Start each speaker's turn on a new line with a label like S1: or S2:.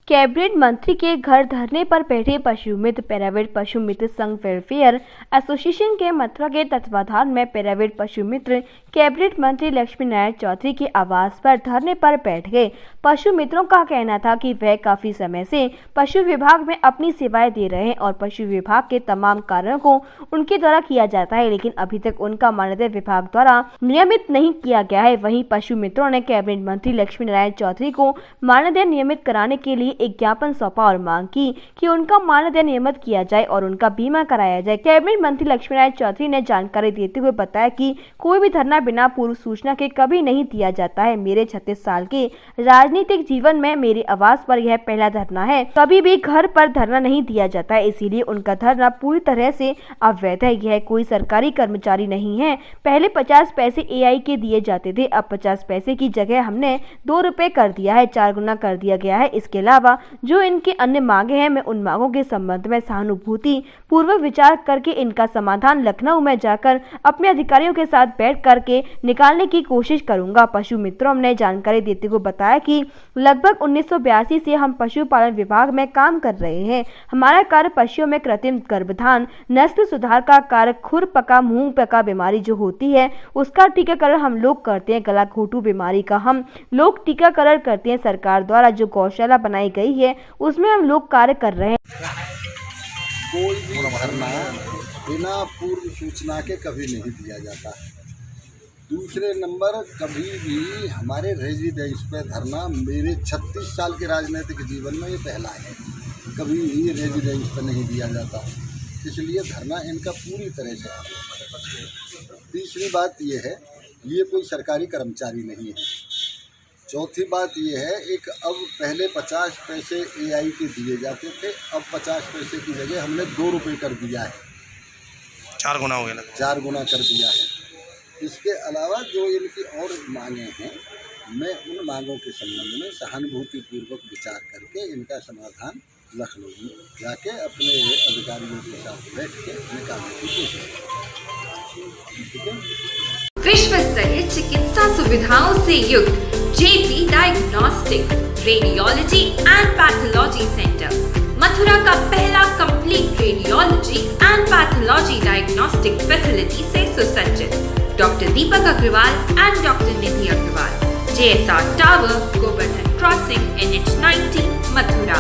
S1: Cabinet मंत्री के घर धरने पर बैठे पशु मित्र पैराविट पशु मित्र संघ वेलफेयर एसोसिएशन के मथुरा के तत्वाधान में पैराविट पशु मित्र कैबिनेट मंत्री लक्ष्मी नारायण चौधरी के आवास पर धरने पर बैठ गए। पशु मित्रों का कहना था कि वह काफी समय से पशु विभाग में अपनी सेवाएं दे रहे हैं और पशु विभाग के तमाम कार्यों को उनके द्वारा किया जाता है, लेकिन अभी तक उनका मानदेय विभाग द्वारा नियमित नहीं किया गया है। वहीं पशु मित्रों ने कैबिनेट मंत्री लक्ष्मी नारायण चौधरी को मानदेय नियमित कराने के लिए एक ज्ञापन सौंपा और मांग की कि उनका मानदेय नियमित किया जाए और उनका बीमा कराया जाए। कैबिनेट मंत्री लक्ष्मी नारायण चौधरी ने जानकारी देते हुए बताया कि कोई भी धरना बिना पूर्व सूचना के कभी नहीं दिया जाता है। मेरे 36 साल के राजनीतिक जीवन में मेरे आवास पर यह पहला धरना है। कभी भी घर पर धरना नहीं दिया जाता है, इसीलिए उनका धरना पूरी तरह से अवैध है। यह कोई सरकारी कर्मचारी नहीं है। पहले 50 पैसे एआई के दिए जाते थे, अब 50 पैसे की जगह हमने 2 रुपए कर दिया है, 4 गुना कर दिया गया है। इसके अलावा जो इनके अन्य मांगे हैं, मैं उन मांगों के संबंध में सहानुभूति पूर्वक विचार करके इनका समाधान लखनऊ में जाकर अपने अधिकारियों के साथ बैठ करके निकालने की कोशिश करूंगा। पशु मित्रों ने जानकारी देते हुए बताया कि लगभग 1982 से हम पशुपालन विभाग में काम कर रहे हैं। हमारा कार्य पशुओं में कृत्रिम गर्भधान, नस्ल सुधार का कार्य, खुर पका मुंह पका बीमारी जो होती है उसका टीकाकरण हम लोग करते हैं। गलाघोटू बीमारी का हम लोग टीकाकरण करते हैं। सरकार द्वारा जो गौशाला बनाई गई है उसमें हम लोग कार्य कर रहे हैं।
S2: कोई भी धरना बिना पूर्व सूचना के कभी नहीं दिया जाता। दूसरे नंबर, कभी भी हमारे रेजिडेंस पे धरना मेरे 36 साल के राजनीतिक जीवन में ये पहला है। कभी भी रेजिडेंस पे नहीं दिया जाता, इसलिए धरना इनका पूरी तरह से। तीसरी बात ये है, ये कोई सरकारी कर्मचारी नहीं है। चौथी बात ये है, अब पहले 50 पैसे एआई के दिए जाते थे, अब 50 पैसे की जगह हमने 2 रुपये कर दिया है।
S3: 4 गुना हो गया ना,
S2: 4 गुना कर दिया है। इसके अलावा जो इनकी और मांगे हैं, मैं उन मांगों के संबंध में सहानुभूतिपूर्वक विचार करके इनका समाधान लखनऊ में जाके अपने अधिकारियों के साथ बैठ के निकालने की कोशिश करेंगे।
S4: विश्व स्तरीय चिकित्सा सुविधाओं से युक्त JP diagnostics, radiology and pathology centre, Mathura का पहला complete radiology and pathology diagnostic facility से सुसज्जित। Doctor Deepak Agarwal and doctor Nidhi Agarwal, JSR tower, Govardhan crossing, NH 90, Mathura.